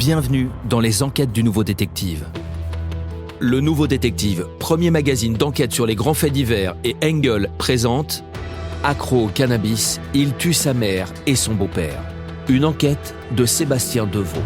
Bienvenue dans les enquêtes du Nouveau Détective. Le Nouveau Détective, premier magazine d'enquête sur les grands faits divers, et Engel présente Accro au cannabis, il tue sa mère et son beau-père. Une enquête de Sébastien Deveau.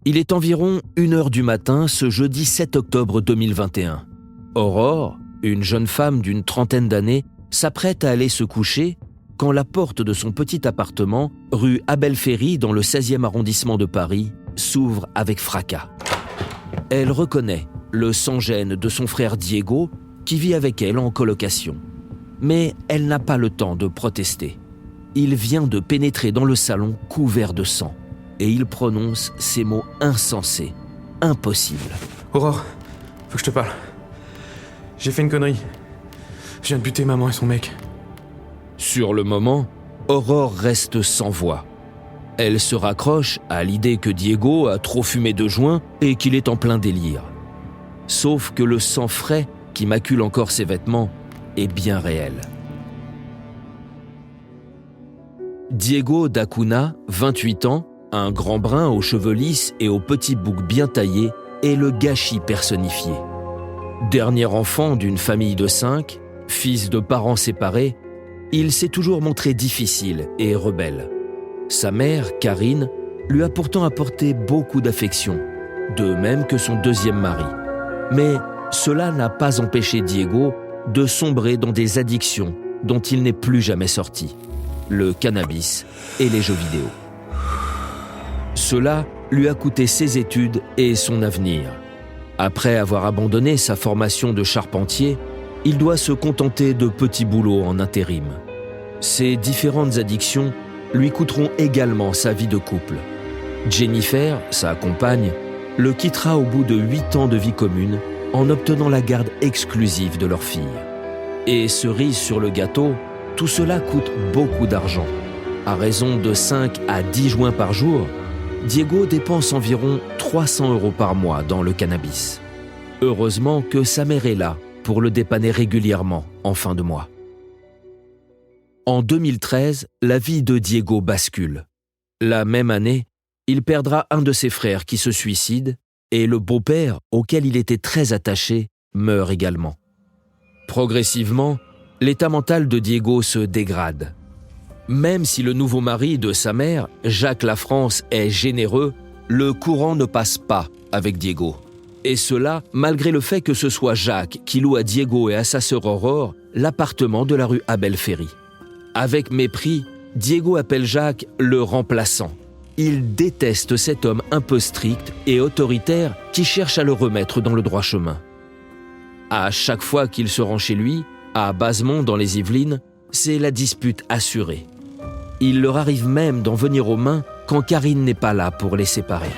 Il est environ 1h du matin ce jeudi 7 octobre 2021. Aurore, une jeune femme d'une trentaine d'années, s'apprête à aller se coucher quand la porte de son petit appartement, rue Abel-Ferry dans le 16e arrondissement de Paris, s'ouvre avec fracas. Elle reconnaît le sans-gêne de son frère Diego qui vit avec elle en colocation. Mais elle n'a pas le temps de protester. Il vient de pénétrer dans le salon couvert de sang et il prononce ces mots insensés, impossibles. Aurore, faut que je te parle. J'ai fait une connerie. Je viens de buter maman et son mec. Sur le moment, Aurore reste sans voix. Elle se raccroche à l'idée que Diego a trop fumé de joint et qu'il est en plein délire. Sauf que le sang frais qui macule encore ses vêtements est bien réel. Diego Dacuna, 28 ans, un grand brun aux cheveux lisses et au petit bouc bien taillé, est le gâchis personnifié. Dernier enfant d'une famille de 5, fils de parents séparés, il s'est toujours montré difficile et rebelle. Sa mère, Karine, lui a pourtant apporté beaucoup d'affection, de même que son deuxième mari. Mais cela n'a pas empêché Diego de sombrer dans des addictions dont il n'est plus jamais sorti, le cannabis et les jeux vidéo. Cela lui a coûté ses études et son avenir. Après avoir abandonné sa formation de charpentier, il doit se contenter de petits boulots en intérim. Ces différentes addictions lui coûteront également sa vie de couple. Jennifer, sa compagne, le quittera au bout de 8 ans de vie commune en obtenant la garde exclusive de leur fille. Et cerise sur le gâteau, tout cela coûte beaucoup d'argent. À raison de 5 à 10 joints par jour, Diego dépense environ 300 € par mois dans le cannabis. Heureusement que sa mère est là pour le dépanner régulièrement en fin de mois. En 2013, la vie de Diego bascule. La même année, il perdra un de ses frères qui se suicide et le beau-père, auquel il était très attaché, meurt également. Progressivement, l'état mental de Diego se dégrade. Même si le nouveau mari de sa mère, Jacques Lafrance, est généreux, le courant ne passe pas avec Diego. Et cela malgré le fait que ce soit Jacques qui loue à Diego et à sa sœur Aurore l'appartement de la rue Abel-Ferry. Avec mépris, Diego appelle Jacques le remplaçant. Il déteste cet homme un peu strict et autoritaire qui cherche à le remettre dans le droit chemin. À chaque fois qu'il se rend chez lui, à Basemont dans les Yvelines, c'est la dispute assurée. Il leur arrive même d'en venir aux mains quand Karine n'est pas là pour les séparer.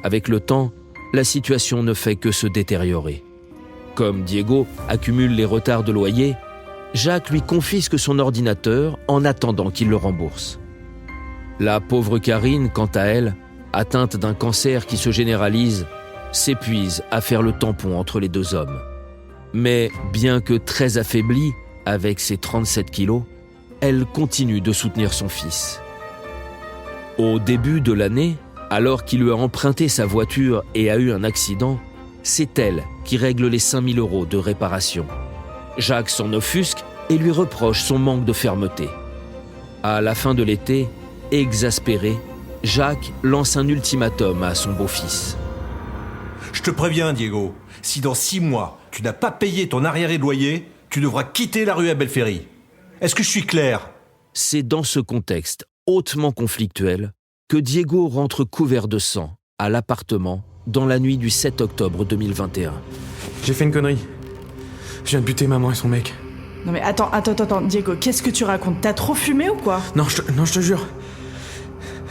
Avec le temps, la situation ne fait que se détériorer. Comme Diego accumule les retards de loyer, Jacques lui confisque son ordinateur en attendant qu'il le rembourse. La pauvre Karine, quant à elle, atteinte d'un cancer qui se généralise, s'épuise à faire le tampon entre les deux hommes. Mais bien que très affaiblie, avec ses 37 kilos, elle continue de soutenir son fils. Au début de l'année, alors qu'il lui a emprunté sa voiture et a eu un accident, c'est elle qui règle les 5 000 € de réparation. Jacques s'en offusque et lui reproche son manque de fermeté. À la fin de l'été, exaspéré, Jacques lance un ultimatum à son beau-fils. Je te préviens, Diego, si dans 6 mois, tu n'as pas payé ton arriéré de loyer, tu devras quitter la rue Abel-Ferry. Est-ce que je suis clair ? C'est dans ce contexte hautement conflictuel que Diego rentre couvert de sang à l'appartement dans la nuit du 7 octobre 2021. J'ai fait une connerie. Je viens de buter maman et son mec. Non mais attends, Diego, qu'est-ce que tu racontes ? T'as trop fumé ou quoi ? Non, je te jure.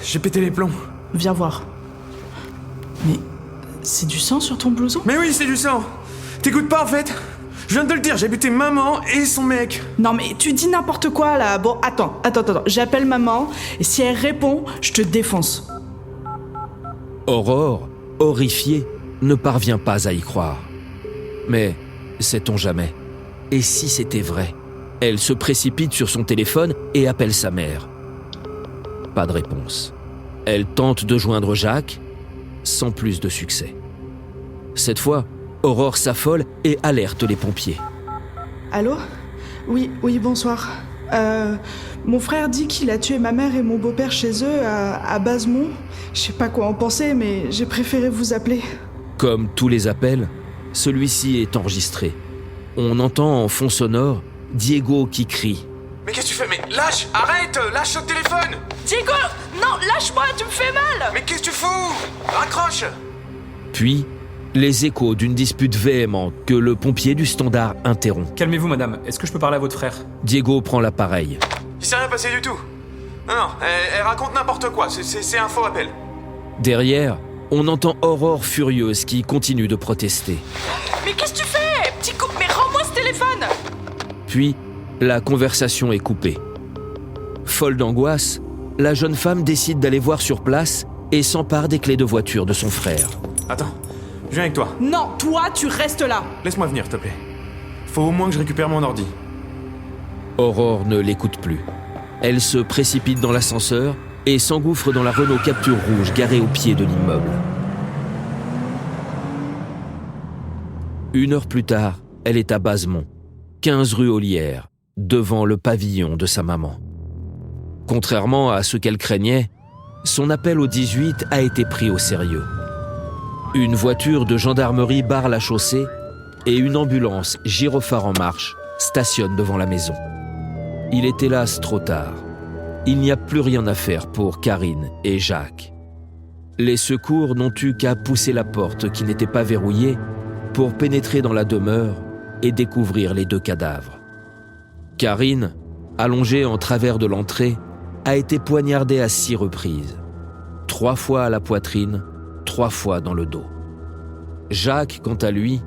J'ai pété les plombs. Viens voir. Mais c'est du sang sur ton blouson ? Mais oui, c'est du sang. T'écoutes pas en fait ? Je viens de te le dire, j'ai buté maman et son mec. Non mais tu dis n'importe quoi là. Bon, attends. J'appelle maman et si elle répond, je te défonce. Aurore, horrifiée, ne parvient pas à y croire. Mais sait-on jamais ? Et si c'était vrai ? Elle se précipite sur son téléphone et appelle sa mère. pas de réponse. Elle tente de joindre Jacques, sans plus de succès. Cette fois, Aurore s'affole et alerte les pompiers. Allô ? Oui, bonsoir. Mon frère dit qu'il a tué ma mère et mon beau-père chez eux, à Basemont. Je sais pas quoi en penser, mais j'ai préféré vous appeler. Comme tous les appels, celui-ci est enregistré. On entend en fond sonore Diego qui crie. Mais qu'est-ce que tu fais? Mais lâche! Arrête! Lâche le téléphone! Diego! Non, lâche-moi, tu me fais mal! Mais qu'est-ce que tu fous? Raccroche! Puis, les échos d'une dispute véhémente que le pompier du Standard interrompt. Calmez-vous, madame. Est-ce que je peux parler à votre frère ? Diego prend l'appareil. Il s'est rien passé du tout. Non, elle raconte n'importe quoi. C'est un faux appel. Derrière, on entend Aurore furieuse qui continue de protester. Mais qu'est-ce que tu fais, petit con? Mais rends-moi ce téléphone! Puis, la conversation est coupée. Folle d'angoisse, la jeune femme décide d'aller voir sur place et s'empare des clés de voiture de son frère. Attends, je viens avec toi. Non, toi, tu restes là! Laisse-moi venir, s'il te plaît. Faut au moins que je récupère mon ordi. Aurore ne l'écoute plus. Elle se précipite dans l'ascenseur et s'engouffre dans la Renault Capture rouge garée au pied de l'immeuble. 1 heure plus tard, elle est à Basemont, 15 rue Ollières, devant le pavillon de sa maman. Contrairement à ce qu'elle craignait, son appel au 18 a été pris au sérieux. Une voiture de gendarmerie barre la chaussée et une ambulance, gyrophare en marche, stationne devant la maison. Il est hélas trop tard. Il n'y a plus rien à faire pour Karine et Jacques. Les secours n'ont eu qu'à pousser la porte qui n'était pas verrouillée pour pénétrer dans la demeure et découvrir les 2 cadavres. Karine, allongée en travers de l'entrée, a été poignardée à 6 reprises. 3 fois à la poitrine, 3 fois dans le dos. Jacques, quant à lui,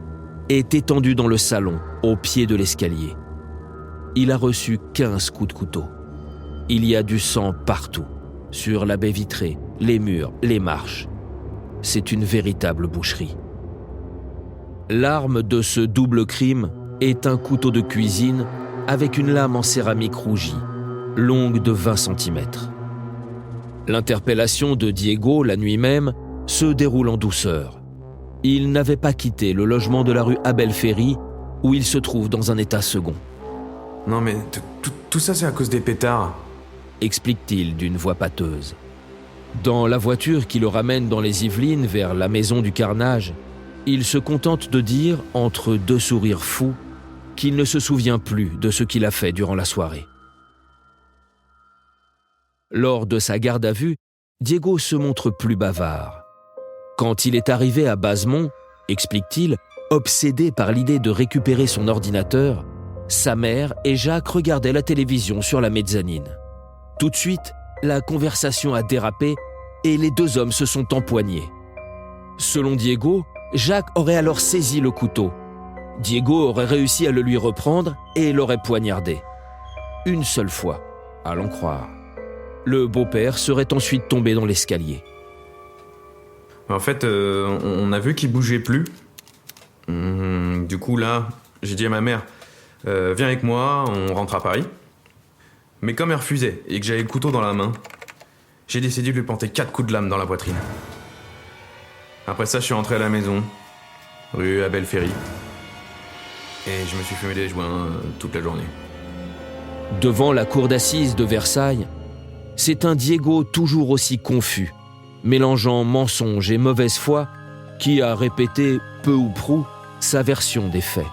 est étendu dans le salon, au pied de l'escalier. Il a reçu 15 coups de couteau. Il y a du sang partout, sur la baie vitrée, les murs, les marches. C'est une véritable boucherie. L'arme de ce double crime est un couteau de cuisine avec une lame en céramique rougie, longue de 20 cm. L'interpellation de Diego, la nuit même, se déroule en douceur. Il n'avait pas quitté le logement de la rue Abel Ferry, où il se trouve dans un état second. Non mais tout ça c'est à cause des pétards. Explique-t-il d'une voix pâteuse. Dans la voiture qui le ramène dans les Yvelines vers la maison du carnage, il se contente de dire, entre 2 sourires fous, qu'il ne se souvient plus de ce qu'il a fait durant la soirée. Lors de sa garde à vue, Diego se montre plus bavard. Quand il est arrivé à Basemont, explique-t-il, obsédé par l'idée de récupérer son ordinateur, sa mère et Jacques regardaient la télévision sur la mezzanine. Tout de suite, la conversation a dérapé et les 2 hommes se sont empoignés. Selon Diego, Jacques aurait alors saisi le couteau. Diego aurait réussi à le lui reprendre et l'aurait poignardé. Une seule fois, à l'en croire. Le beau-père serait ensuite tombé dans l'escalier. En fait, on a vu qu'il bougeait plus. Du coup, là, j'ai dit à ma mère, viens avec moi, on rentre à Paris. Mais comme elle refusait et que j'avais le couteau dans la main, j'ai décidé de lui planter 4 coups de lame dans la poitrine. Après ça, je suis rentré à la maison, rue Abel Ferry. Et je me suis fumé des joints toute la journée. Devant la cour d'assises de Versailles, c'est un Diego toujours aussi confus, mélangeant mensonge et mauvaise foi, qui a répété, peu ou prou, sa version des faits.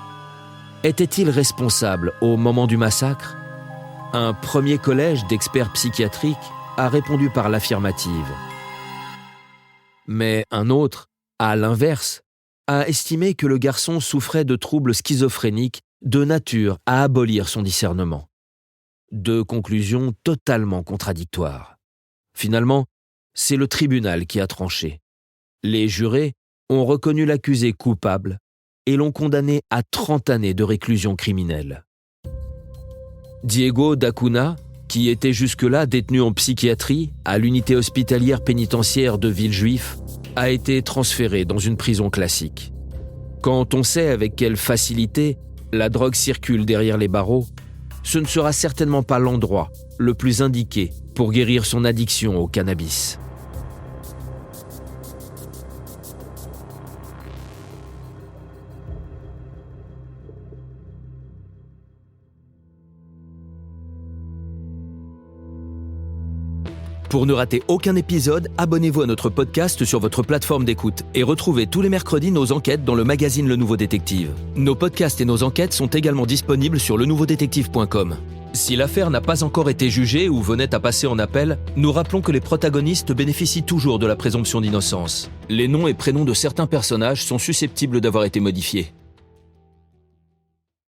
Était-il responsable au moment du massacre ? Un premier collège d'experts psychiatriques a répondu par l'affirmative. Mais un autre, à l'inverse, a estimé que le garçon souffrait de troubles schizophréniques de nature à abolir son discernement. 2 conclusions totalement contradictoires. Finalement, c'est le tribunal qui a tranché. Les jurés ont reconnu l'accusé coupable et l'ont condamné à 30 années de réclusion criminelle. Diego Dacuna, qui était jusque-là détenu en psychiatrie à l'unité hospitalière pénitentiaire de Villejuif, a été transféré dans une prison classique. Quand on sait avec quelle facilité la drogue circule derrière les barreaux, ce ne sera certainement pas l'endroit le plus indiqué pour guérir son addiction au cannabis. Pour ne rater aucun épisode, abonnez-vous à notre podcast sur votre plateforme d'écoute et retrouvez tous les mercredis nos enquêtes dans le magazine Le Nouveau Détective. Nos podcasts et nos enquêtes sont également disponibles sur lenouveaudétective.com. Si l'affaire n'a pas encore été jugée ou venait à passer en appel, nous rappelons que les protagonistes bénéficient toujours de la présomption d'innocence. Les noms et prénoms de certains personnages sont susceptibles d'avoir été modifiés.